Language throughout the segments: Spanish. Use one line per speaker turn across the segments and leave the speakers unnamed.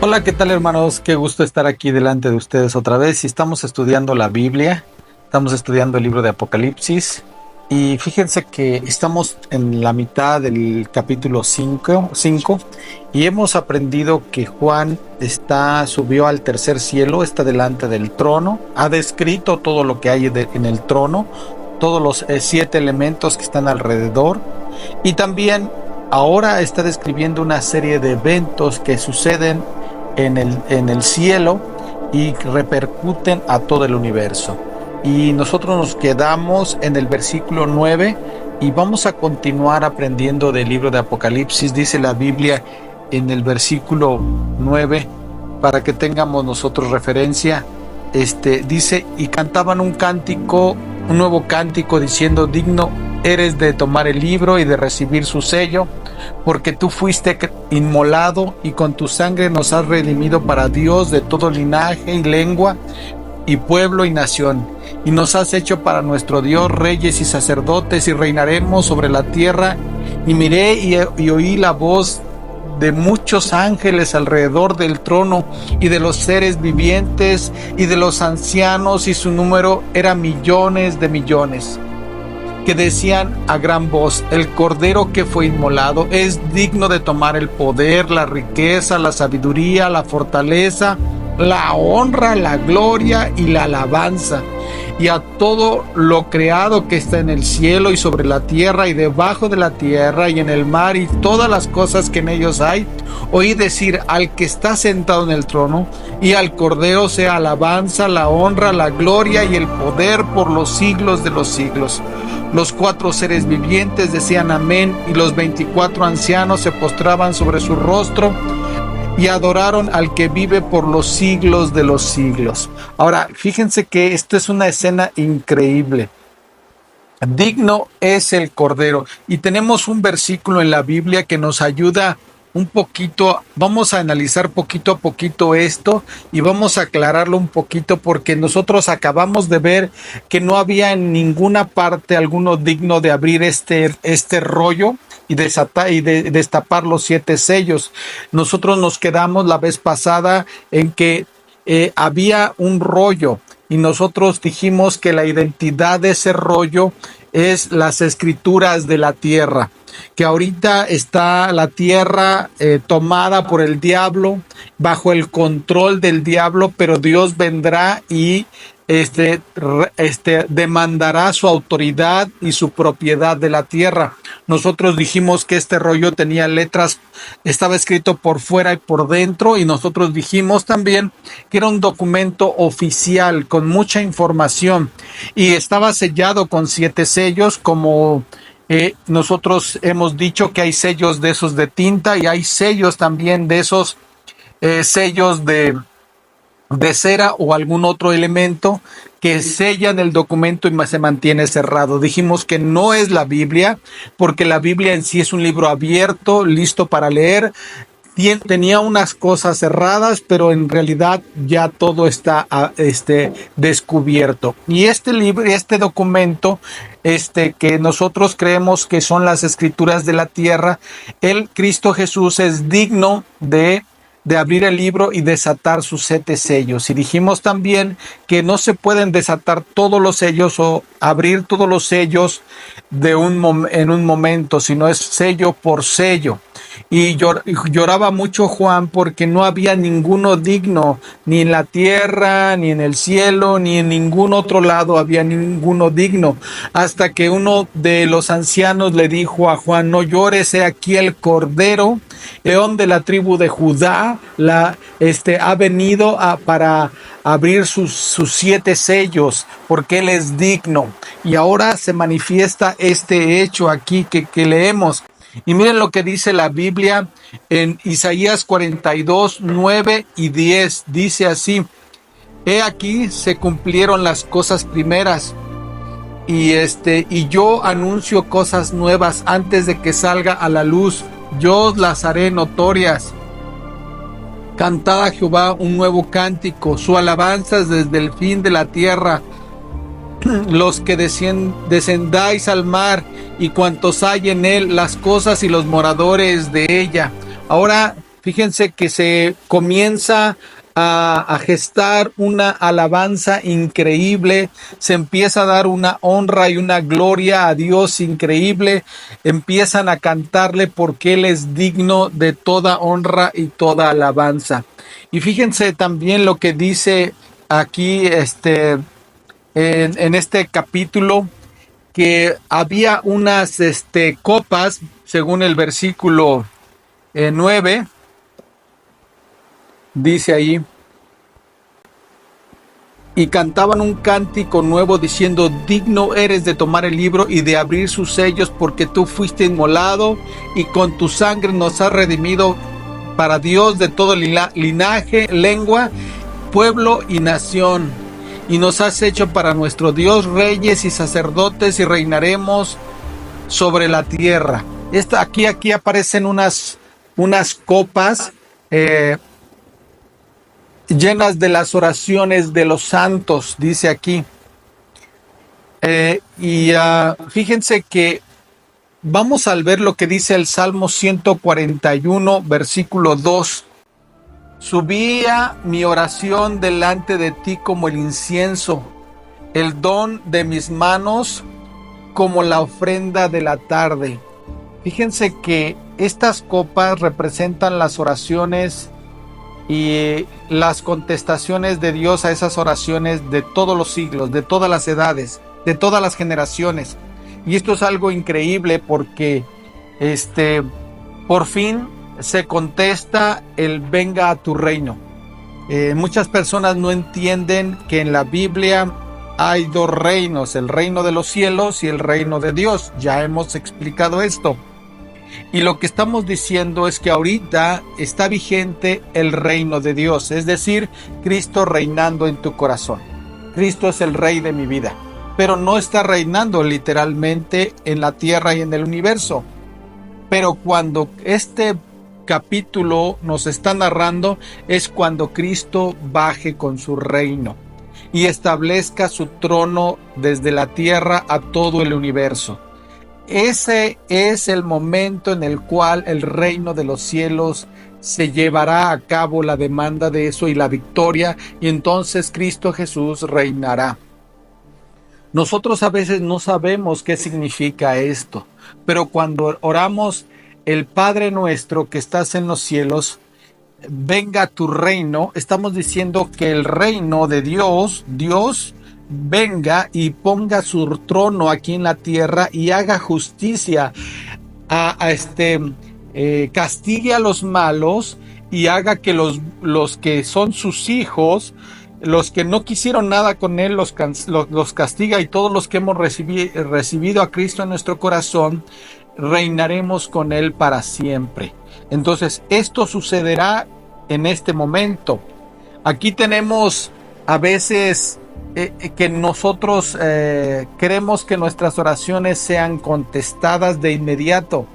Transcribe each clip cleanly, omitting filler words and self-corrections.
Hola, ¿qué tal hermanos? Qué gusto estar aquí delante de ustedes otra vez. Y estamos estudiando la Biblia, estamos estudiando el libro de Apocalipsis y fíjense que estamos en la mitad del capítulo 5 y hemos aprendido que Juan subió al tercer cielo, está delante del trono, ha descrito todo lo que hay en el trono, todos los 7 elementos que están alrededor y también ahora está describiendo una serie de eventos que suceden en el cielo y repercuten a todo el universo. Y nosotros nos quedamos en el versículo 9 y vamos a continuar aprendiendo del libro de Apocalipsis. Dice la Biblia en el versículo 9, para que tengamos nosotros referencia, dice: y cantaban un nuevo cántico diciendo: digno eres de tomar el libro y de recibir su sello, porque tú fuiste inmolado y con tu sangre nos has redimido para Dios de todo linaje y lengua y pueblo y nación, y nos has hecho para nuestro Dios reyes y sacerdotes, y reinaremos sobre la tierra. Y miré y oí la voz de muchos ángeles alrededor del trono y de los seres vivientes y de los ancianos, y su número era millones de millones, que decían a gran voz: el cordero que fue inmolado es digno de tomar el poder, la riqueza, la sabiduría, la fortaleza, la honra, la gloria y la alabanza. Y a todo lo creado que está en el cielo y sobre la tierra y debajo de la tierra y en el mar y todas las cosas que en ellos hay, oí decir al que está sentado en el trono y al cordero sea alabanza, la honra, la gloria y el poder por los siglos de los siglos. Los 4 seres vivientes decían amén, y los 24 ancianos se postraban sobre su rostro y adoraron al que vive por los siglos de los siglos. Ahora, fíjense que esto es una escena increíble. Digno es el Cordero. Y tenemos un versículo en la Biblia que nos ayuda un poquito. Vamos a analizar poquito a poquito esto y vamos a aclararlo un poquito, porque nosotros acabamos de ver que no había en ninguna parte alguno digno de abrir este rollo y desatar y destapar los 7 sellos. Nosotros nos quedamos la vez pasada en que había un rollo y nosotros dijimos que la identidad de ese rollo es las escrituras de la tierra, que ahorita está la tierra tomada por el diablo, bajo el control del diablo, pero Dios vendrá y demandará su autoridad y su propiedad de la tierra. Nosotros dijimos que este rollo tenía letras, estaba escrito por fuera y por dentro, y nosotros dijimos también que era un documento oficial con mucha información y estaba sellado con 7 sellos, como nosotros hemos dicho que hay sellos de esos de tinta y hay sellos también de esos sellos de cera o algún otro elemento que sellan el documento y se mantiene cerrado. Dijimos que no es la Biblia, porque la Biblia en sí es un libro abierto, listo para leer. Tenía unas cosas cerradas, pero en realidad ya todo está descubierto. Y este libro, este documento, que nosotros creemos que son las escrituras de la tierra, el Cristo Jesús es digno de abrir el libro y desatar sus 7 sellos. Y dijimos también que no se pueden desatar todos los sellos o abrir todos los sellos en un momento, sino es sello por sello. Y lloraba mucho Juan porque no había ninguno digno, ni en la tierra, ni en el cielo, ni en ningún otro lado había ninguno digno, hasta que uno de los ancianos le dijo a Juan: no llores, he aquí el Cordero, león de la tribu de Judá, ha venido para abrir sus 7 sellos, porque él es digno. Y ahora se manifiesta este hecho aquí que leemos. Y miren lo que dice la Biblia en Isaías 42, 9 y 10. Dice así: he aquí se cumplieron las cosas primeras, y yo anuncio cosas nuevas antes de que salga a la luz. Yo las haré notorias. Cantad a Jehová un nuevo cántico, su alabanza desde el fin de la tierra. Los que descendáis al mar y cuantos hay en él, las cosas y los moradores de ella. Ahora Fíjense que se comienza a gestar una alabanza increíble, se empieza a dar una honra y una gloria a Dios increíble, empiezan a cantarle porque Él es digno de toda honra y toda alabanza. Y fíjense también lo que dice aquí en este capítulo, que había unas copas, según el versículo 9, dice ahí, y cantaban un cántico nuevo diciendo: digno eres de tomar el libro y de abrir sus sellos, porque tú fuiste inmolado y con tu sangre nos has redimido para Dios de todo linaje, lengua, pueblo y nación, y nos has hecho para nuestro Dios reyes y sacerdotes, y reinaremos sobre la tierra. Aquí aparecen unas copas llenas de las oraciones de los santos, dice aquí. Fíjense que vamos a ver lo que dice el Salmo 141, versículo 2. Subía mi oración delante de ti como el incienso, el don de mis manos como la ofrenda de la tarde. Fíjense que estas copas representan las oraciones y las contestaciones de Dios a esas oraciones de todos los siglos, de todas las edades, de todas las generaciones. Y esto es algo increíble porque por fin se contesta el venga a tu reino. Muchas personas no entienden que en la Biblia hay dos reinos, el reino de los cielos y el reino de Dios. Ya hemos explicado esto. Y lo que estamos diciendo es que ahorita está vigente el reino de Dios, es decir, Cristo reinando en tu corazón. Cristo es el rey de mi vida, pero no está reinando literalmente en la tierra y en el universo. Pero cuando este capítulo nos está narrando es cuando Cristo baje con su reino y establezca su trono desde la tierra a todo el universo. Ese es el momento en el cual el reino de los cielos se llevará a cabo, la demanda de eso y la victoria, y entonces Cristo Jesús reinará. Nosotros a veces no sabemos qué significa esto, pero cuando oramos el Padre nuestro que estás en los cielos, venga tu reino, estamos diciendo que el reino de Dios venga y ponga su trono aquí en la tierra y haga justicia, castigue a los malos y haga que los que son sus hijos, los que no quisieron nada con él, los castiga, y todos los que hemos recibido a Cristo en nuestro corazón, reinaremos con él para siempre. Entonces esto sucederá en este momento. Aquí tenemos a veces que nosotros queremos que nuestras oraciones sean contestadas de inmediato,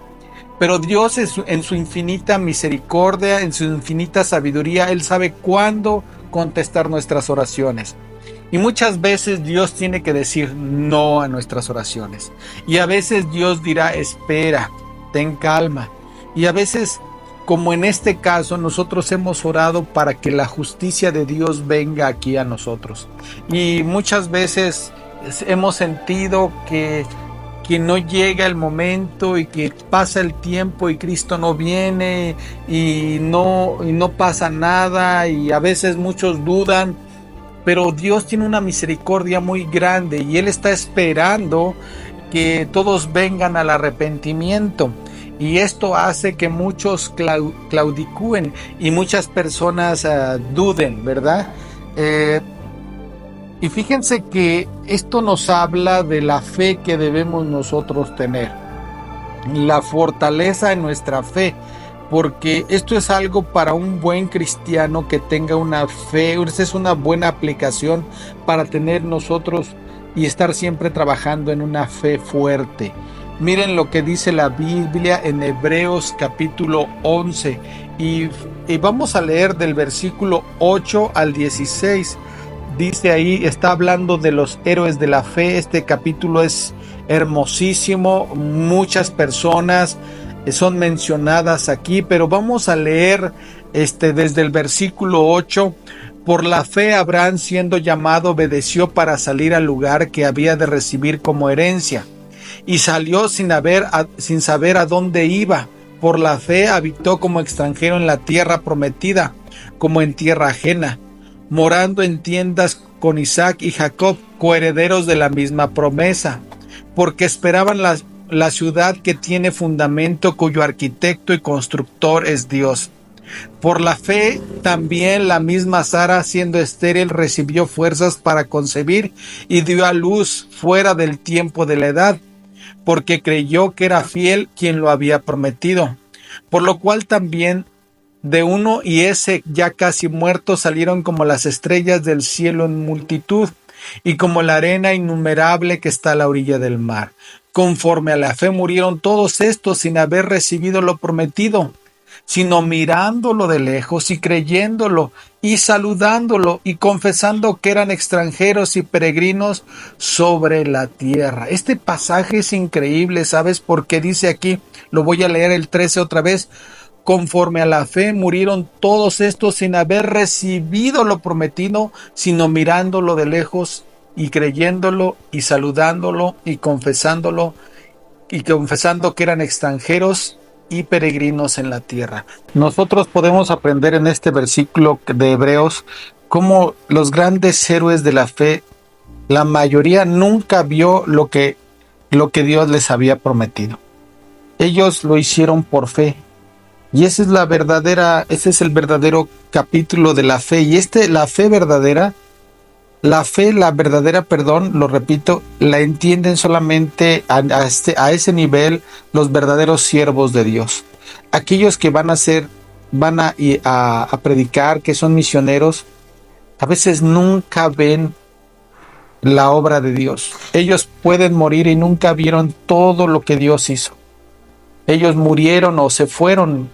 pero Dios en su infinita misericordia, en su infinita sabiduría, Él sabe cuándo contestar nuestras oraciones. Y muchas veces Dios tiene que decir no a nuestras oraciones. Y a veces Dios dirá: espera, ten calma. Y a veces, como en este caso, nosotros hemos orado para que la justicia de Dios venga aquí a nosotros. Y muchas veces hemos sentido que no llega el momento y que pasa el tiempo y Cristo no viene y no pasa nada, y a veces muchos dudan. Pero Dios tiene una misericordia muy grande y Él está esperando que todos vengan al arrepentimiento. Y esto hace que muchos claudicúen y muchas personas duden, ¿verdad? Y fíjense que esto nos habla de la fe que debemos nosotros tener, la fortaleza en nuestra fe, porque esto es algo para un buen cristiano que tenga una fe. Esta es una buena aplicación para tener nosotros y estar siempre trabajando en una fe fuerte. Miren lo que dice la Biblia en Hebreos capítulo 11 y vamos a leer del versículo 8 al 16. Dice ahí, está hablando de los héroes de la fe. Este capítulo es hermosísimo. Muchas personas son mencionadas aquí, pero vamos a leer desde el versículo 8. Por la fe Abraham, siendo llamado, obedeció para salir al lugar que había de recibir como herencia, y salió sin saber a dónde iba. Por la fe habitó como extranjero en la tierra prometida, como en tierra ajena, morando en tiendas con Isaac y Jacob, coherederos de la misma promesa, porque esperaban la ciudad que tiene fundamento, cuyo arquitecto y constructor es Dios. Por la fe también la misma Sara, siendo estéril, recibió fuerzas para concebir y dio a luz fuera del tiempo de la edad, porque creyó que era fiel quien lo había prometido. Por lo cual también de uno y ese ya casi muerto salieron como las estrellas del cielo en multitud, y como la arena innumerable que está a la orilla del mar. Conforme a la fe murieron todos estos sin haber recibido lo prometido, sino mirándolo de lejos y creyéndolo y saludándolo y confesando que eran extranjeros y peregrinos sobre la tierra. Este pasaje es increíble, ¿sabes? Porque dice aquí, lo voy a leer el 13 otra vez: conforme a la fe murieron todos estos sin haber recibido lo prometido, sino mirándolo de lejos y creyéndolo y saludándolo y confesando que eran extranjeros y peregrinos en la tierra. Nosotros podemos aprender en este versículo de Hebreos cómo los grandes héroes de la fe, la mayoría nunca vio lo que Dios les había prometido. Ellos lo hicieron por fe. Y ese es el verdadero capítulo de la fe. Y la verdadera, lo repito, la entienden solamente a ese nivel los verdaderos siervos de Dios. Aquellos que van a predicar, que son misioneros, a veces nunca ven la obra de Dios. Ellos pueden morir y nunca vieron todo lo que Dios hizo. Ellos murieron o se fueron.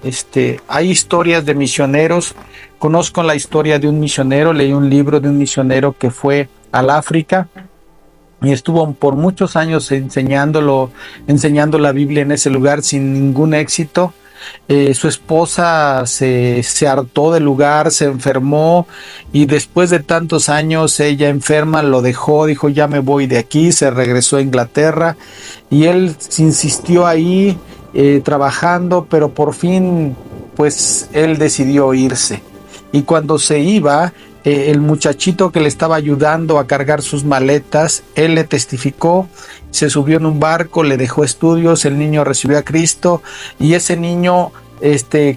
Hay historias de misioneros. Conozco la historia de un misionero. Leí un libro de un misionero que fue al África y estuvo por muchos años enseñando la Biblia en ese lugar sin ningún éxito. Su esposa se hartó del lugar, se enfermó, y después de tantos años ella enferma, lo dejó, dijo ya me voy de aquí, se regresó a Inglaterra y él insistió ahí trabajando, pero por fin pues él decidió irse. Y cuando se iba, el muchachito que le estaba ayudando a cargar sus maletas, él le testificó, se subió en un barco, le dejó estudios, el niño recibió a Cristo y ese niño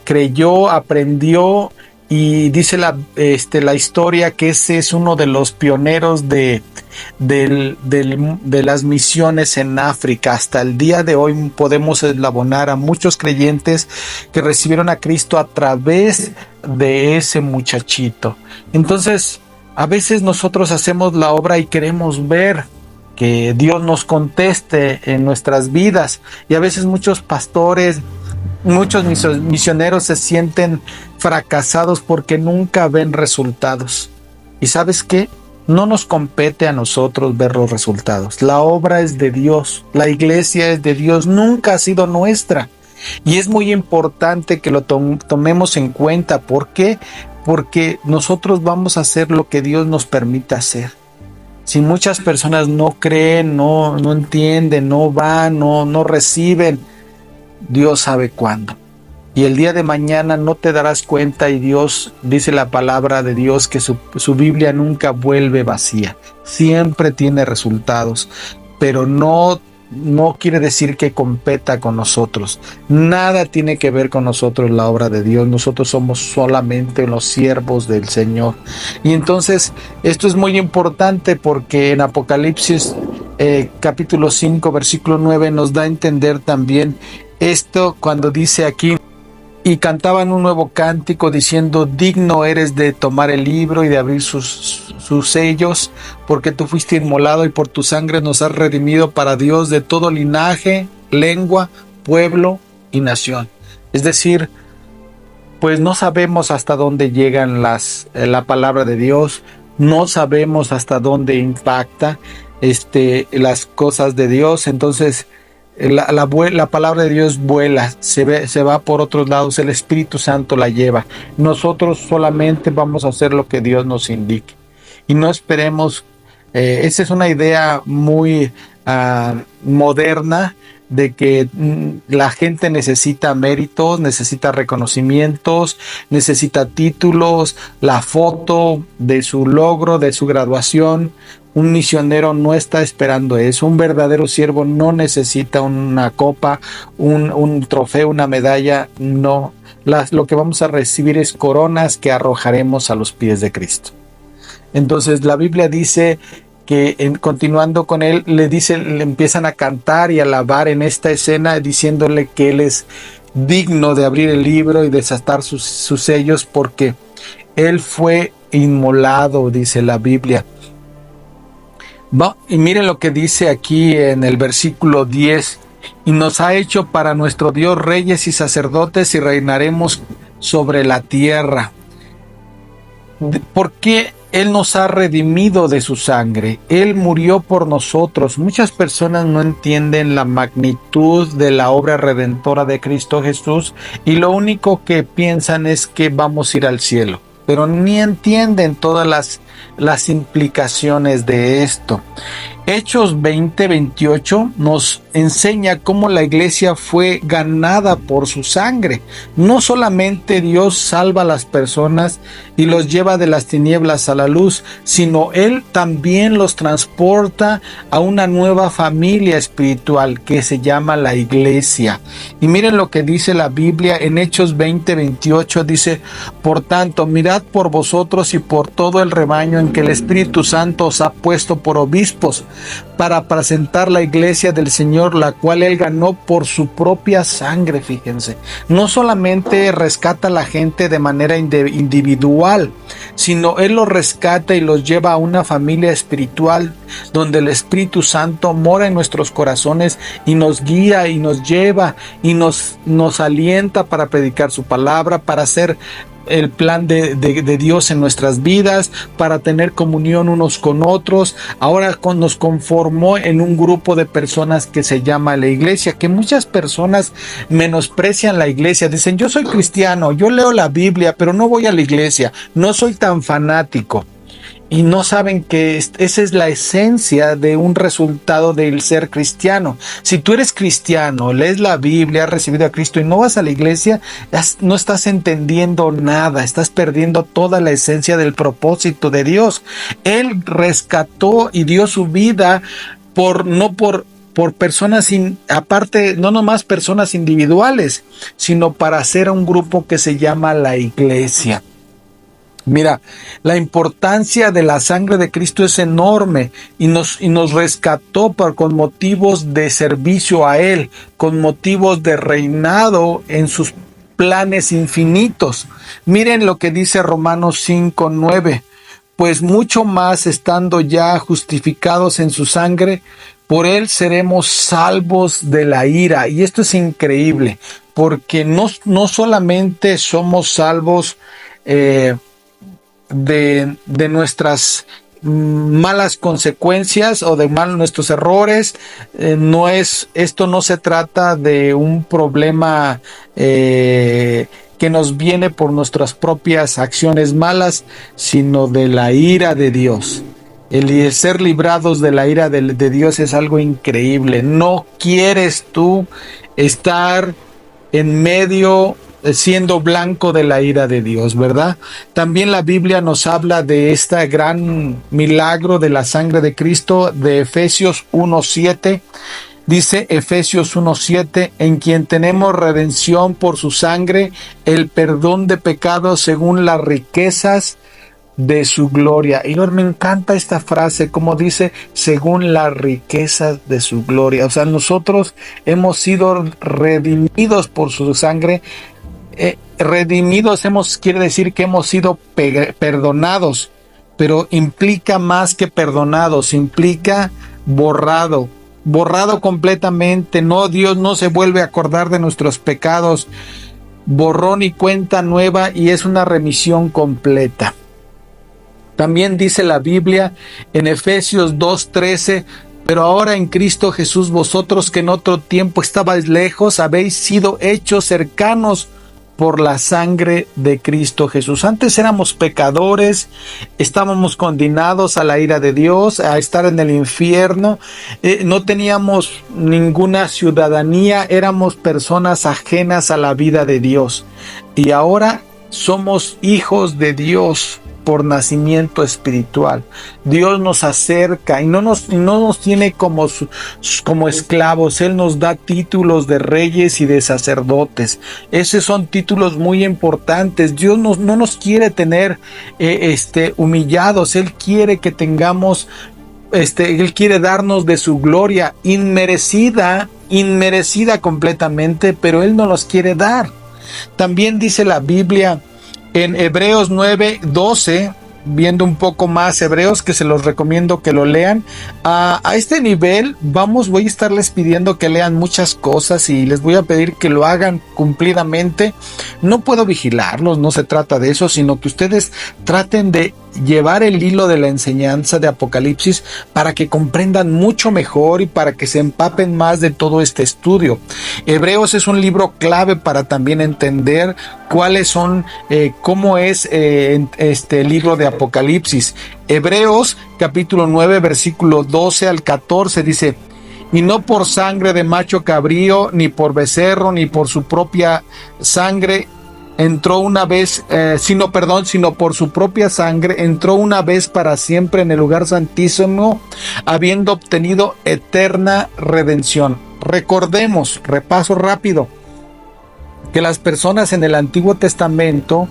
creyó, aprendió, y dice la historia que ese es uno de los pioneros de las misiones en África. Hasta el día de hoy podemos eslabonar a muchos creyentes que recibieron a Cristo a través de ese muchachito. Entonces, a veces nosotros hacemos la obra y queremos ver que Dios nos conteste en nuestras vidas, y a veces muchos pastores, muchos misioneros se sienten fracasados porque nunca ven resultados. ¿Y sabes qué? No nos compete a nosotros ver los resultados. La obra es de Dios, la iglesia es de Dios, nunca ha sido nuestra. Y es muy importante que lo tomemos en cuenta. ¿Por qué? Porque nosotros vamos a hacer lo que Dios nos permita hacer. Si muchas personas no creen, no entienden, no van, no reciben, Dios sabe cuándo. Y el día de mañana no te darás cuenta, y Dios, dice la palabra de Dios, que su Biblia nunca vuelve vacía. Siempre tiene resultados, pero no quiere decir que competa con nosotros. Nada tiene que ver con nosotros la obra de Dios. Nosotros somos solamente los siervos del Señor. Y entonces esto es muy importante, porque en Apocalipsis capítulo 5 versículo 9 nos da a entender también esto, cuando dice aquí: y cantaban un nuevo cántico diciendo: digno eres de tomar el libro y de abrir sus sellos, porque tú fuiste inmolado y por tu sangre nos has redimido para Dios de todo linaje, lengua, pueblo y nación. Es decir, pues no sabemos hasta dónde llegan la palabra de Dios, no sabemos hasta dónde impacta las cosas de Dios. Entonces la palabra de Dios vuela, se va por otros lados, el Espíritu Santo la lleva. Nosotros solamente vamos a hacer lo que Dios nos indique. Y no esperemos, esa es una idea muy moderna, de que la gente necesita méritos, necesita reconocimientos, necesita títulos, la foto de su logro, de su graduación. Un misionero no está esperando eso. Un verdadero siervo no necesita una copa, un trofeo, una medalla. No. Lo que vamos a recibir es coronas que arrojaremos a los pies de Cristo. Entonces la Biblia dice que continuando con él, le empiezan a cantar y alabar en esta escena, diciéndole que él es digno de abrir el libro y desatar sus sellos, porque él fue inmolado, dice la Biblia. Y miren lo que dice aquí en el versículo 10: y nos ha hecho para nuestro Dios reyes y sacerdotes, y reinaremos sobre la tierra. ¿Por qué? Él nos ha redimido de su sangre. Él murió por nosotros. Muchas personas no entienden la magnitud de la obra redentora de Cristo Jesús, y lo único que piensan es que vamos a ir al cielo, pero ni entienden todas las implicaciones de esto. Hechos 20:28 nos enseña cómo la iglesia fue ganada por su sangre. No solamente Dios salva a las personas y los lleva de las tinieblas a la luz, sino Él también los transporta a una nueva familia espiritual que se llama la iglesia. Y miren lo que dice la Biblia en Hechos 20:28, dice: por tanto, mirad por vosotros y por todo el rebaño en que el Espíritu Santo os ha puesto por obispos, para presentar la iglesia del Señor, la cual Él ganó por su propia sangre. Fíjense, no solamente rescata a la gente de manera individual, sino Él los rescata y los lleva a una familia espiritual, donde el Espíritu Santo mora en nuestros corazones y nos guía y nos lleva y nos alienta para predicar su palabra, para hacer el plan de Dios en nuestras vidas, para tener comunión unos con otros. Ahora nos conformó en un grupo de personas que se llama la iglesia, que muchas personas menosprecian la iglesia, dicen: yo soy cristiano, yo leo la Biblia, pero no voy a la iglesia, no soy tan fanático. Y no saben que esa es la esencia de un resultado del ser cristiano. Si tú eres cristiano, lees la Biblia, has recibido a Cristo y no vas a la iglesia, no estás entendiendo nada, estás perdiendo toda la esencia del propósito de Dios. Él rescató y dio su vida por personas, aparte, no nomás personas individuales, sino para hacer un grupo que se llama la iglesia. Mira, la importancia de la sangre de Cristo es enorme, y nos rescató con motivos de servicio a Él, con motivos de reinado en sus planes infinitos. Miren lo que dice Romanos 5:9: pues mucho más, estando ya justificados en su sangre, por Él seremos salvos de la ira. Y esto es increíble, porque no solamente somos salvos de nuestras malas consecuencias o de nuestros errores. Esto no se trata de un problema que nos viene por nuestras propias acciones malas, sino de la ira de Dios. El ser librados de la ira de Dios es algo increíble. No quieres tú estar en medio, siendo blanco de la ira de Dios, ¿verdad? También la Biblia nos habla de este gran milagro de la sangre de Cristo, de Efesios 1:7. Dice Efesios 1:7: en quien tenemos redención por su sangre, el perdón de pecados según las riquezas de su gloria. Y me encanta esta frase, como dice, según las riquezas de su gloria. O sea, nosotros hemos sido redimidos por su sangre. Redimidos quiere decir que hemos sido perdonados, pero implica más que perdonados, implica borrado completamente. Dios no se vuelve a acordar de nuestros pecados, borrón y cuenta nueva, y es una remisión completa. También dice la Biblia en Efesios 2:13: Pero ahora en Cristo Jesús, vosotros que en otro tiempo estabais lejos, habéis sido hechos cercanos por la sangre de Cristo Jesús. Antes éramos pecadores, estábamos condenados a la ira de Dios, a estar en el infierno, no teníamos ninguna ciudadanía, éramos personas ajenas a la vida de Dios. Y ahora somos hijos de Dios por nacimiento espiritual. Dios nos acerca y no nos tiene como esclavos. Él nos da títulos de reyes y de sacerdotes. Esos son títulos muy importantes. Dios no nos quiere tener humillados. Él quiere que tengamos, Él quiere darnos de su gloria inmerecida completamente, pero Él no los quiere dar. También dice la Biblia en Hebreos 9:12, viendo un poco más Hebreos, que se los recomiendo que lo lean. A este nivel voy a estarles pidiendo que lean muchas cosas y les voy a pedir que lo hagan cumplidamente. No puedo vigilarlos, no se trata de eso, sino que ustedes traten de llevar el hilo de la enseñanza de Apocalipsis para que comprendan mucho mejor y para que se empapen más de todo este estudio. Hebreos es un libro clave para también entender cuáles son, cómo es el libro de Apocalipsis. Hebreos capítulo 9 versículo 12 al 14 dice: y no por sangre de macho cabrío, ni por becerro, ni por su propia sangre entró una vez, sino por su propia sangre entró una vez para siempre en el lugar santísimo, habiendo obtenido eterna redención. Recordemos, repaso rápido, que las personas en el Antiguo Testamento,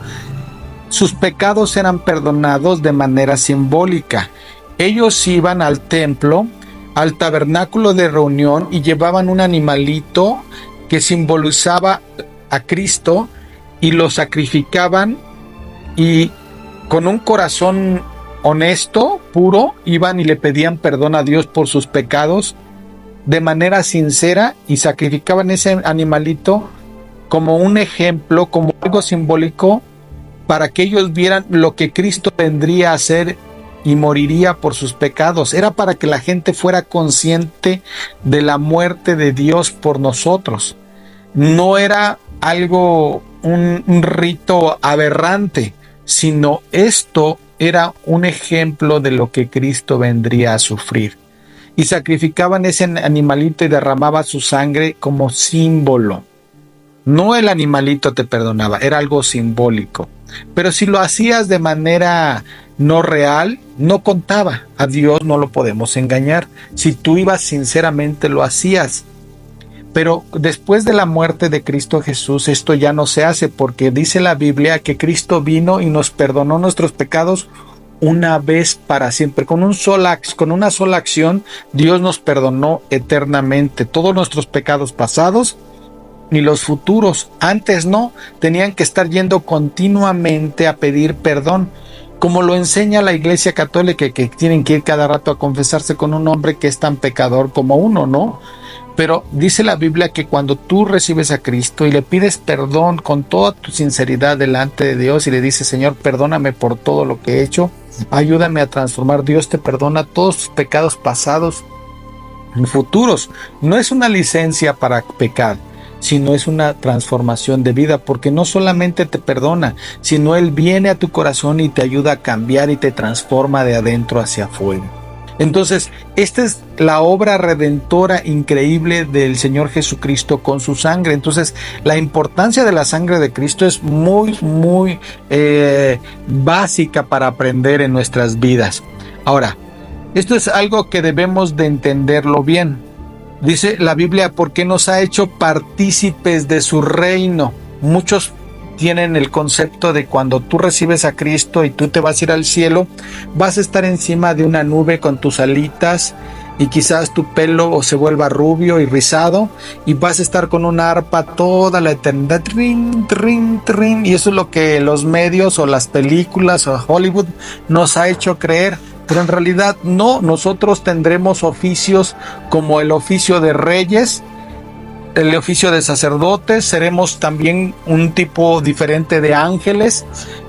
sus pecados eran perdonados de manera simbólica. Ellos iban al templo, al tabernáculo de reunión, y llevaban un animalito que simbolizaba a Cristo, y lo sacrificaban, y con un corazón honesto, puro, iban y le pedían perdón a Dios por sus pecados de manera sincera, y sacrificaban ese animalito como un ejemplo, como algo simbólico, para que ellos vieran lo que Cristo vendría a hacer y moriría por sus pecados. Era para que la gente fuera consciente de la muerte de Dios por nosotros. No era algo, un rito aberrante, sino esto era un ejemplo de lo que Cristo vendría a sufrir. Y sacrificaban ese animalito y derramaba su sangre como símbolo. No el animalito te perdonaba, era algo simbólico. Pero si lo hacías de manera no real, no contaba. A Dios no lo podemos engañar. Si tú ibas sinceramente, lo hacías. Pero después de la muerte de Cristo Jesús, esto ya no se hace, porque dice la Biblia que Cristo vino y nos perdonó nuestros pecados una vez para siempre. Con una sola acción, Dios nos perdonó eternamente todos nuestros pecados pasados ni los futuros. Antes no, tenían que estar yendo continuamente a pedir perdón, como lo enseña la Iglesia Católica, que tienen que ir cada rato a confesarse con un hombre que es tan pecador como uno, ¿no? Pero dice la Biblia que cuando tú recibes a Cristo y le pides perdón con toda tu sinceridad delante de Dios y le dices: Señor, perdóname por todo lo que he hecho, ayúdame a transformar, Dios te perdona todos tus pecados pasados y futuros. No es una licencia para pecar, sino es una transformación de vida, porque no solamente te perdona, sino Él viene a tu corazón y te ayuda a cambiar y te transforma de adentro hacia afuera. Entonces, esta es la obra redentora increíble del Señor Jesucristo con su sangre. Entonces, la importancia de la sangre de Cristo es muy básica para aprender en nuestras vidas. Ahora, esto es algo que debemos de entenderlo bien. Dice la Biblia: porque nos ha hecho partícipes de su reino. Muchos tienen el concepto de cuando tú recibes a Cristo y tú te vas a ir al cielo, vas a estar encima de una nube con tus alitas y quizás tu pelo se vuelva rubio y rizado y vas a estar con una arpa toda la eternidad, trin, trin, trin. Y eso es lo que los medios o las películas o Hollywood nos ha hecho creer. Pero en realidad no, nosotros tendremos oficios como el oficio de reyes, el oficio de sacerdotes, seremos también un tipo diferente de ángeles,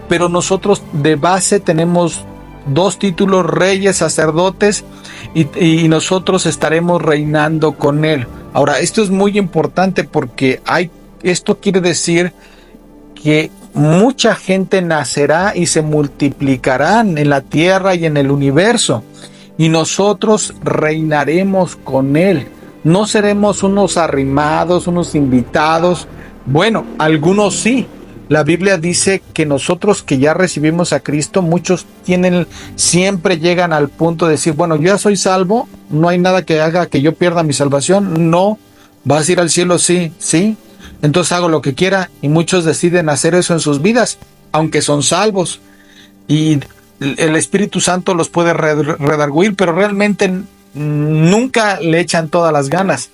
pero nosotros de base tenemos dos títulos, reyes, sacerdotes, y nosotros estaremos reinando con Él. Ahora, esto es muy importante porque esto quiere decir que mucha gente nacerá y se multiplicarán en la tierra y en el universo, y nosotros reinaremos con Él. No seremos unos arrimados, unos invitados. Bueno, algunos sí. La Biblia dice que nosotros que ya recibimos a Cristo, muchos siempre llegan al punto de decir, bueno, yo ya soy salvo, no hay nada que haga que yo pierda mi salvación. No, ¿vas a ir al cielo? Sí, sí. Entonces hago lo que quiera, y muchos deciden hacer eso en sus vidas, aunque son salvos. Y el Espíritu Santo los puede redarguir, pero realmente nunca le echan todas las ganas.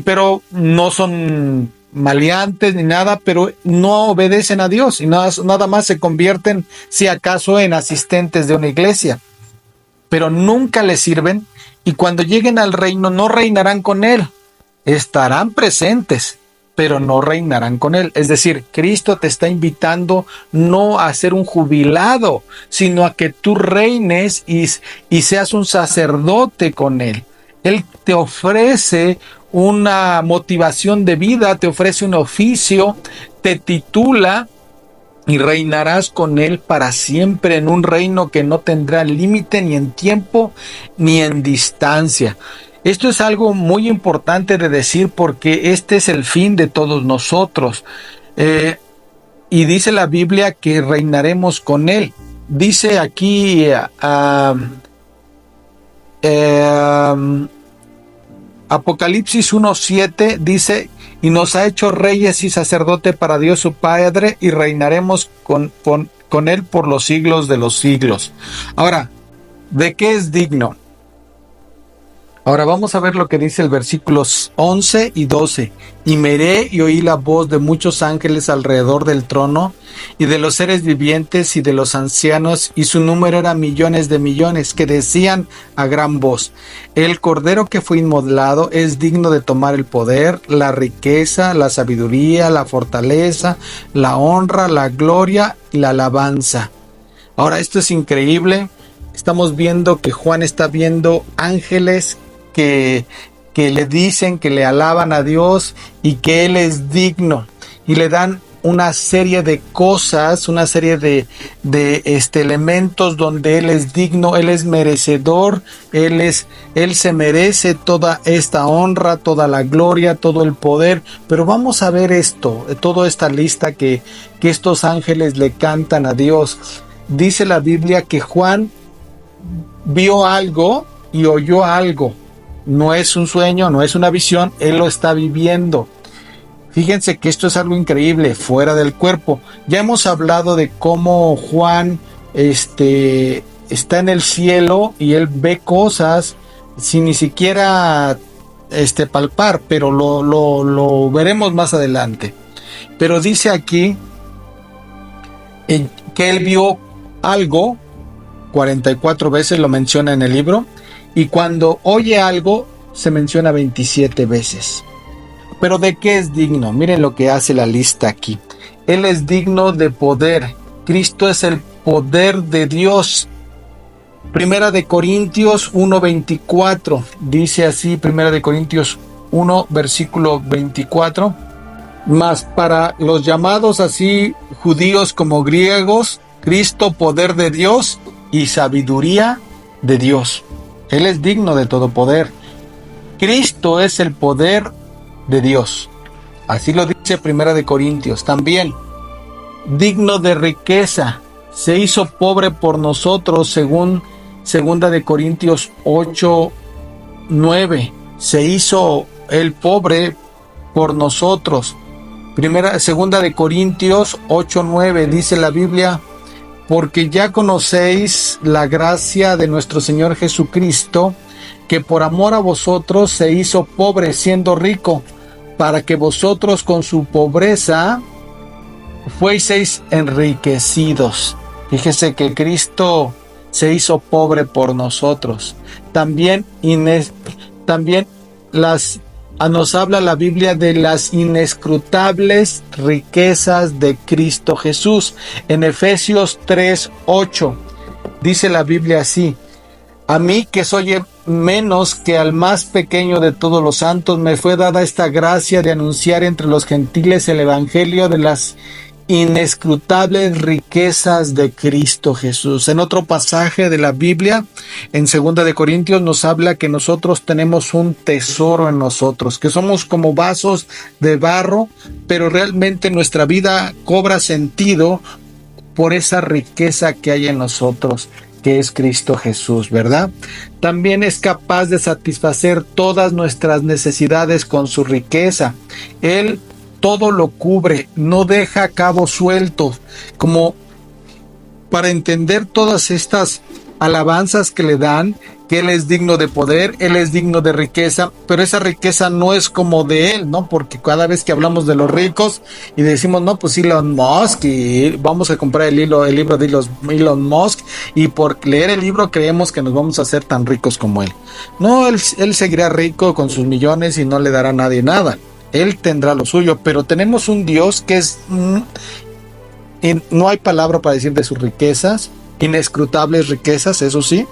Pero no son maleantes ni nada, pero no obedecen a Dios y nada más se convierten, si acaso, en asistentes de una iglesia, pero nunca le sirven, y cuando lleguen al reino no reinarán con Él. Estarán presentes, pero no reinarán con Él. Es decir, Cristo te está invitando no a ser un jubilado, sino a que tú reines y seas un sacerdote con Él. Él te ofrece una motivación de vida, te ofrece un oficio, te titula, y reinarás con Él para siempre en un reino que no tendrá límite ni en tiempo ni en distancia. Esto es algo muy importante de decir porque este es el fin de todos nosotros. Y dice la Biblia que reinaremos con Él. Dice aquí Apocalipsis 1:7, dice, y nos ha hecho reyes y sacerdote para Dios su Padre, y reinaremos con Él por los siglos de los siglos. Ahora, ¿de qué es digno? Ahora vamos a ver lo que dice el versículos 11 y 12. Y miré y oí la voz de muchos ángeles alrededor del trono, y de los seres vivientes y de los ancianos, y su número era millones de millones, que decían a gran voz: el Cordero que fue inmolado es digno de tomar el poder, la riqueza, la sabiduría, la fortaleza, la honra, la gloria y la alabanza. Ahora, esto es increíble. Estamos viendo que Juan está viendo ángeles que le dicen, que le alaban a Dios y que Él es digno, y le dan una serie de cosas, una serie de elementos donde Él es digno, Él es merecedor, Él se merece toda esta honra, toda la gloria, todo el poder. Pero vamos a ver toda esta lista que estos ángeles le cantan a Dios. Dice la Biblia que Juan vio algo y oyó algo. No es un sueño, no es una visión, él lo está viviendo. Fíjense que esto es algo increíble, fuera del cuerpo. Ya hemos hablado de cómo Juan está en el cielo y él ve cosas sin ni siquiera palpar, pero lo veremos más adelante. Pero dice aquí que él vio algo, 44 veces lo menciona en el libro, y cuando oye algo se menciona 27 veces. Pero ¿de qué es digno? Miren lo que hace la lista aquí. Él es digno de poder. Cristo es el poder de Dios. Primera de Corintios 1:24 dice así, Primera de Corintios 1 versículo 24: mas para los llamados así judíos como griegos, Cristo poder de Dios y sabiduría de Dios. Él es digno de todo poder. Cristo es el poder de Dios. Así lo dice Primera de Corintios. También, digno de riqueza, se hizo pobre por nosotros, según Segunda de Corintios 8:9. Se hizo el pobre por nosotros. Segunda de Corintios 8:9 dice la Biblia: porque ya conocéis la gracia de nuestro Señor Jesucristo, que por amor a vosotros se hizo pobre siendo rico, para que vosotros con su pobreza fueseis enriquecidos. Fíjese que Cristo se hizo pobre por nosotros. También nos habla la Biblia de las inescrutables riquezas de Cristo Jesús. En Efesios 3:8 Dice la Biblia así: a mí, que soy menos que al más pequeño de todos los santos, me fue dada esta gracia de anunciar entre los gentiles el evangelio de las inescrutables riquezas de Cristo Jesús. En otro pasaje de la Biblia, en 2 Corintios, nos habla que nosotros tenemos un tesoro en nosotros, que somos como vasos de barro, pero realmente nuestra vida cobra sentido por esa riqueza que hay en nosotros, que es Cristo Jesús, ¿verdad? También es capaz de satisfacer todas nuestras necesidades con su riqueza. Él todo lo cubre, no deja cabos sueltos, como para entender todas estas alabanzas que le dan, que Él es digno de poder, Él es digno de riqueza, pero esa riqueza no es como de Él, ¿no? Porque cada vez que hablamos de los ricos y decimos, no, pues Elon Musk, y vamos a comprar el libro de Elon Musk, y por leer el libro creemos que nos vamos a hacer tan ricos como Él. No, él seguirá rico con sus millones y no le dará a nadie nada. Él tendrá lo suyo, pero tenemos un Dios que es... no hay palabra para decir de sus riquezas, inescrutables riquezas, eso sí,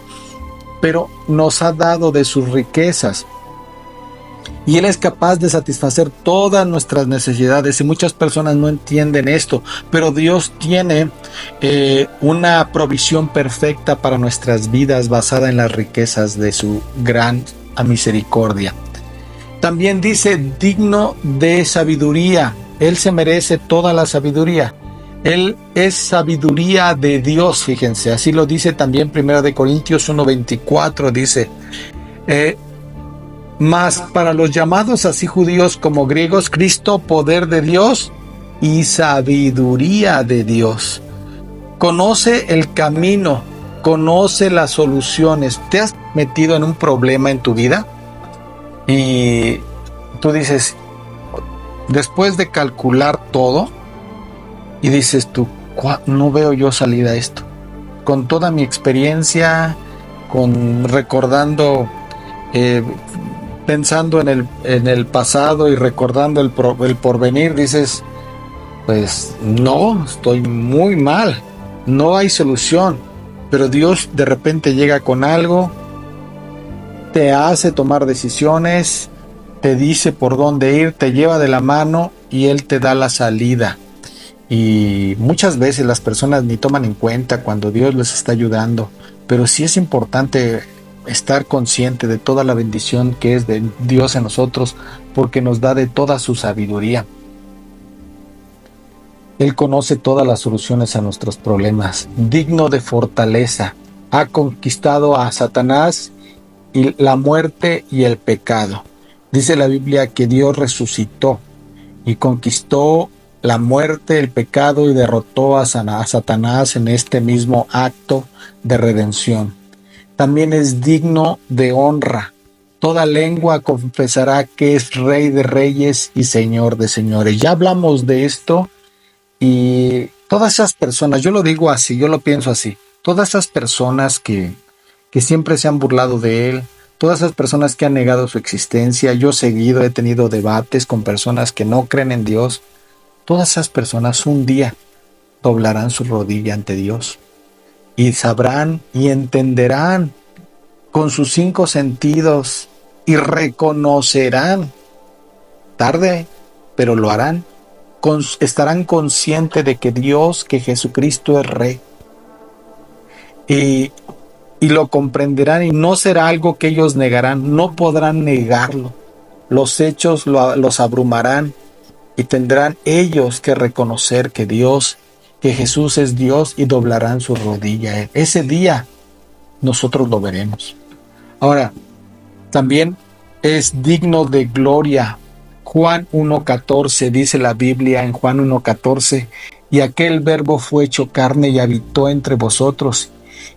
pero nos ha dado de sus riquezas. Y Él es capaz de satisfacer todas nuestras necesidades, y muchas personas no entienden esto, pero Dios tiene una provisión perfecta para nuestras vidas basada en las riquezas de su gran misericordia. También dice, digno de sabiduría. Él se merece toda la sabiduría. Él es sabiduría de Dios, fíjense, así lo dice también 1 Corintios 1:24, dice, mas para los llamados así judíos como griegos, Cristo, poder de Dios y sabiduría de Dios. Conoce el camino, conoce las soluciones. ¿Te has metido en un problema en tu vida? Y tú dices, después de calcular todo, y dices tú, no veo yo salida a esto. Con toda mi experiencia, pensando en el pasado y recordando el porvenir, dices, pues no, estoy muy mal, no hay solución. Pero Dios de repente llega con algo, te hace tomar decisiones, te dice por dónde ir, te lleva de la mano y Él te da la salida. Y muchas veces las personas ni toman en cuenta cuando Dios les está ayudando, pero sí es importante estar consciente de toda la bendición que es de Dios en nosotros, porque nos da de toda su sabiduría. Él conoce todas las soluciones a nuestros problemas, digno de fortaleza. Ha conquistado a Satanás y la muerte y el pecado. Dice la Biblia que Dios resucitó y conquistó la muerte, el pecado, y derrotó a Satanás en este mismo acto de redención. También es digno de honra. Toda lengua confesará que es Rey de reyes y Señor de señores. Ya hablamos de esto, y todas esas personas, yo lo digo así, yo lo pienso así, todas esas personas que siempre se han burlado de Él, todas esas personas que han negado su existencia, yo he tenido debates con personas que no creen en Dios. Todas esas personas un día doblarán su rodilla ante Dios y sabrán y entenderán con sus 5 sentidos y reconocerán, tarde, pero lo harán, estarán conscientes de que Dios, que Jesucristo es Rey, y lo comprenderán, y no será algo que ellos negarán, no podrán negarlo, los hechos los abrumarán. Y tendrán ellos que reconocer que Jesús es Dios, y doblarán su rodilla. Ese día nosotros lo veremos. Ahora, también es digno de gloria. Juan 1:14 dice la Biblia en Juan 1:14, y aquel verbo fue hecho carne y habitó entre vosotros,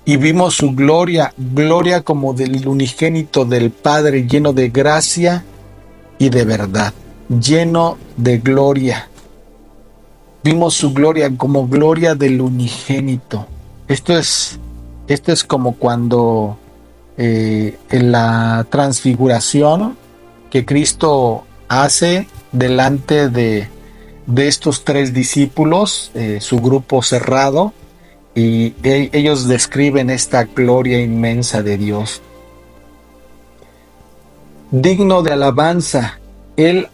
y vimos su gloria, gloria como del unigénito del Padre, lleno de gracia y de verdad. Lleno de gloria. Vimos su gloria como gloria del unigénito. Esto es como cuando en la transfiguración que Cristo hace delante de estos 3 discípulos, su grupo cerrado, y ellos describen esta gloria inmensa de Dios. Digno de alabanza, Él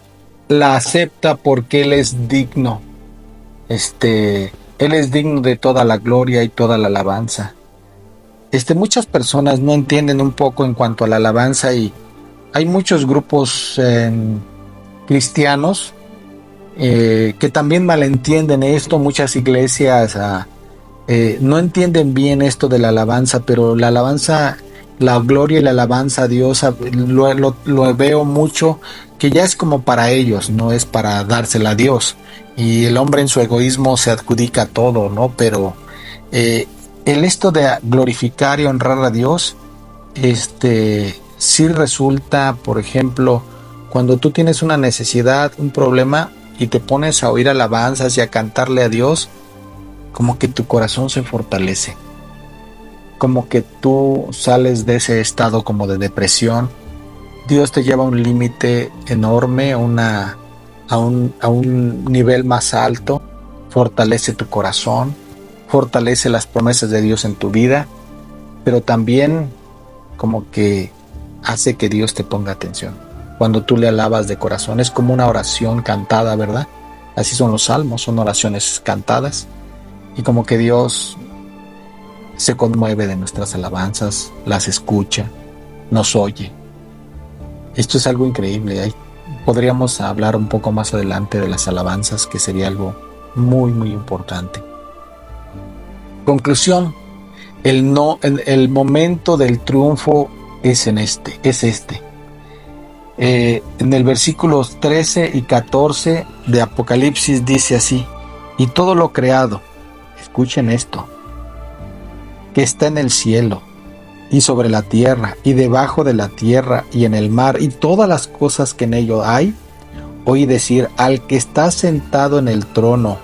la acepta porque Él es digno. Él es digno de toda la gloria y toda la alabanza. Muchas personas no entienden un poco en cuanto a la alabanza y hay muchos grupos cristianos que también malentienden esto. Muchas iglesias no entienden bien esto de la alabanza, pero la alabanza, la gloria y la alabanza a Dios, lo veo mucho que ya es como para ellos, no es para dársela a Dios. Y el hombre en su egoísmo se adjudica todo, ¿no? Pero el esto de glorificar y honrar a Dios, sí resulta, por ejemplo, cuando tú tienes una necesidad, un problema, y te pones a oír alabanzas y a cantarle a Dios, como que tu corazón se fortalece, como que tú sales de ese estado como de depresión. Dios te lleva a un límite enorme, a un nivel más alto, fortalece tu corazón, fortalece las promesas de Dios en tu vida, pero también como que hace que Dios te ponga atención. Cuando tú le alabas de corazón, es como una oración cantada, ¿verdad? Así son los salmos, son oraciones cantadas. Y como que Dios se conmueve de nuestras alabanzas, las escucha, nos oye. Esto es algo increíble. Podríamos hablar un poco más adelante de las alabanzas, que sería algo muy, muy importante. Conclusión, el momento del triunfo es este. En el versículos 13 y 14 de Apocalipsis dice así: y todo lo creado, escuchen esto, que está en el cielo y sobre la tierra y debajo de la tierra y en el mar y todas las cosas que en ello hay, oí decir al que está sentado en el trono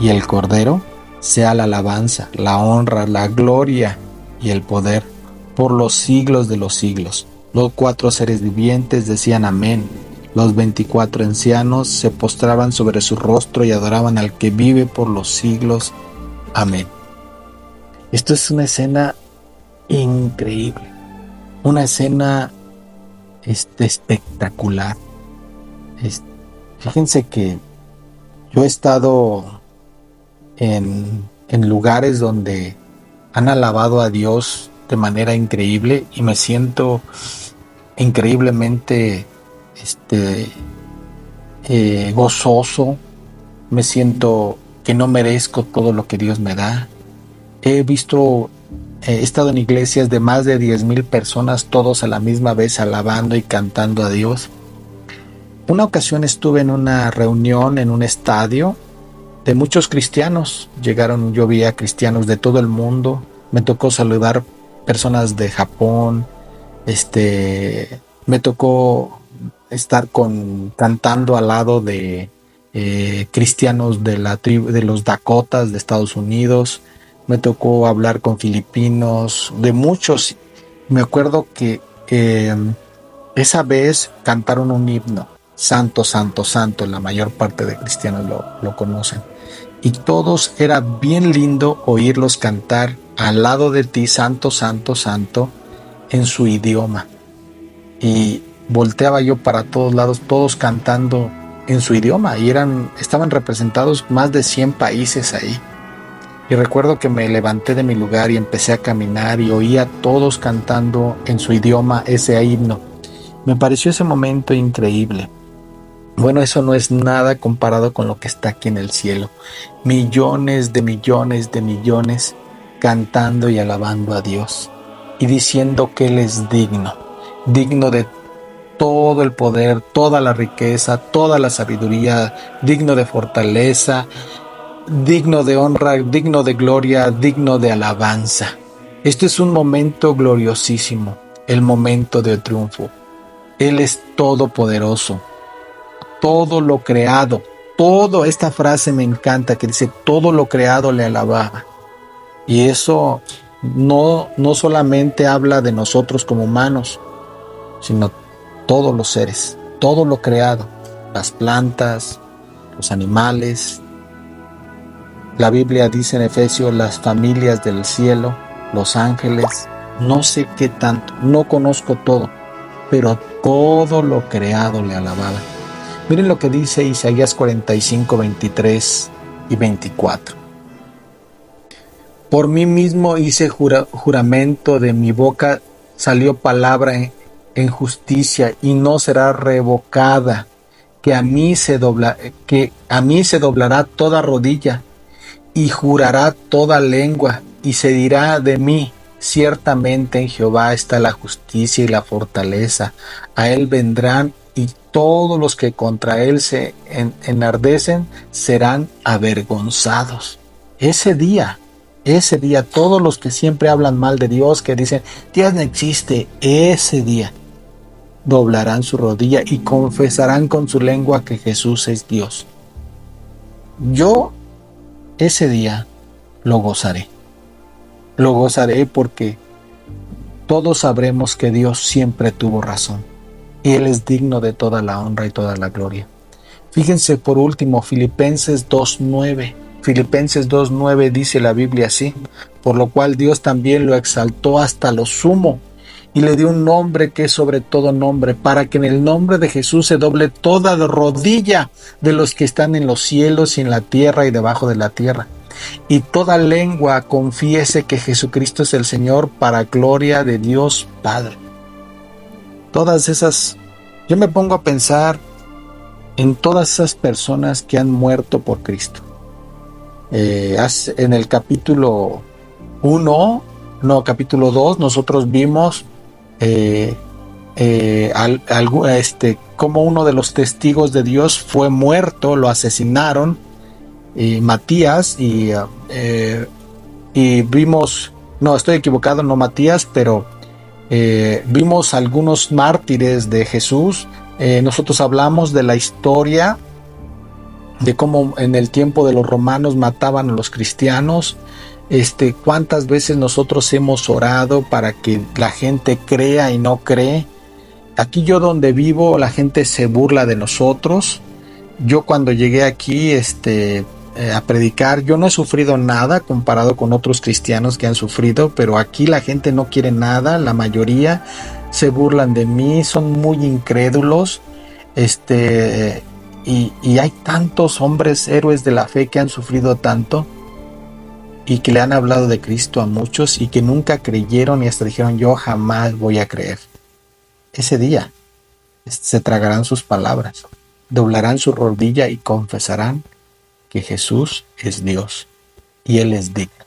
y el Cordero, sea la alabanza, la honra, la gloria y el poder por los siglos de los siglos. Los 4 seres vivientes decían amén. Los 24 ancianos se postraban sobre su rostro y adoraban al que vive por los siglos. Amén. Esto es una escena increíble, una escena espectacular. Fíjense que yo he estado en lugares donde han alabado a Dios de manera increíble y me siento increíblemente gozoso. Me siento que no merezco todo lo que Dios me da. He estado en iglesias de más de 10,000 personas, todos a la misma vez alabando y cantando a Dios. Una ocasión estuve en una reunión en un estadio de muchos cristianos. Yo vi a cristianos de todo el mundo. Me tocó saludar personas de Japón. Me tocó estar cantando al lado de cristianos de la tribu de los Dakotas de Estados Unidos. Me tocó hablar con filipinos, de muchos. Me acuerdo que esa vez cantaron un himno, Santo, Santo, Santo. La mayor parte de cristianos lo conocen. Y todos, era bien lindo oírlos cantar al lado de ti, Santo, Santo, Santo, en su idioma. Y volteaba yo para todos lados, todos cantando en su idioma. Y estaban representados más de 100 países ahí. Y recuerdo que me levanté de mi lugar y empecé a caminar y oía a todos cantando en su idioma ese himno. Me pareció ese momento increíble. Bueno, eso no es nada comparado con lo que está aquí en el cielo. Millones de millones de millones cantando y alabando a Dios y diciendo que Él es digno de todo el poder, toda la riqueza, toda la sabiduría, digno de fortaleza, digno de honra, digno de gloria, digno de alabanza. Este es un momento gloriosísimo, el momento de triunfo. Él es todopoderoso. Todo lo creado, esta frase me encanta, que dice, todo lo creado le alababa. Y eso no solamente habla de nosotros como humanos, sino todos los seres, todo lo creado, las plantas, los animales, La Biblia dice en Efesios, las familias del cielo, los ángeles, no sé qué tanto, no conozco todo, pero todo lo creado le alababa. Miren lo que dice Isaías 45, 23 y 24. Por mí mismo hice juramento, de mi boca salió palabra en justicia y no será revocada, que a mí se doblará toda rodilla y jurará toda lengua y se dirá de mí, ciertamente en Jehová está la justicia y la fortaleza, a él vendrán y todos los que contra él se enardecen serán avergonzados. Ese día, todos los que siempre hablan mal de Dios, que dicen, Dios no existe, ese día doblarán su rodilla y confesarán con su lengua que Jesús es Dios. Yo ese día lo gozaré. Lo gozaré porque todos sabremos que Dios siempre tuvo razón y Él es digno de toda la honra y toda la gloria. Fíjense por último, Filipenses 2:9. Filipenses 2:9 dice la Biblia así: por lo cual Dios también lo exaltó hasta lo sumo y le dio un nombre que es sobre todo nombre, para que en el nombre de Jesús se doble toda rodilla de los que están en los cielos y en la tierra y debajo de la tierra, y toda lengua confiese que Jesucristo es el Señor, para gloria de Dios Padre. Todas esas, yo me pongo a pensar en todas esas personas que han muerto por Cristo. En el capítulo 2, nosotros vimos como uno de los testigos de Dios fue muerto, lo asesinaron, Matías, y vimos, no, estoy equivocado, no Matías, pero vimos algunos mártires de Jesús. Nosotros hablamos de la historia de cómo en el tiempo de los romanos mataban a los cristianos. Cuántas veces nosotros hemos orado para que la gente crea y no cree. Aquí yo donde vivo, la gente se burla de nosotros. Yo cuando llegué aquí a predicar, yo no he sufrido nada comparado con otros cristianos que han sufrido, pero aquí la gente no quiere nada, la mayoría se burlan de mí, son muy incrédulos. Y hay tantos hombres héroes de la fe que han sufrido tanto y que le han hablado de Cristo a muchos y que nunca creyeron y hasta dijeron, yo jamás voy a creer. Ese día se tragarán sus palabras, doblarán su rodilla y confesarán que Jesús es Dios y Él es digno.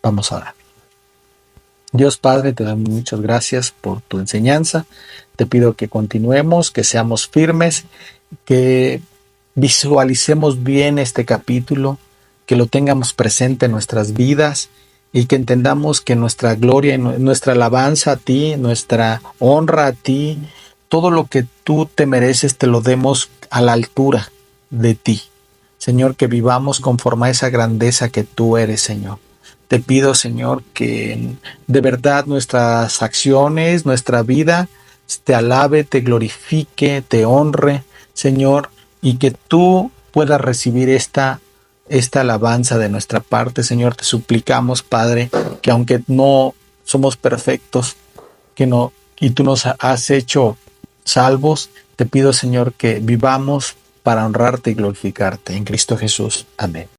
Vamos a orar. Dios Padre, te damos muchas gracias por tu enseñanza. Te pido que continuemos, que seamos firmes, que visualicemos bien este capítulo, que lo tengamos presente en nuestras vidas y que entendamos que nuestra gloria, nuestra alabanza a ti, nuestra honra a ti, todo lo que tú te mereces te lo demos a la altura de ti. Señor, que vivamos conforme a esa grandeza que tú eres, Señor. Te pido, Señor, que de verdad nuestras acciones, nuestra vida, te alabe, te glorifique, te honre, Señor, y que tú puedas recibir esta alabanza de nuestra parte, Señor. Te suplicamos, Padre, que aunque no somos perfectos, y tú nos has hecho salvos, te pido, Señor, que vivamos para honrarte y glorificarte. En Cristo Jesús. Amén.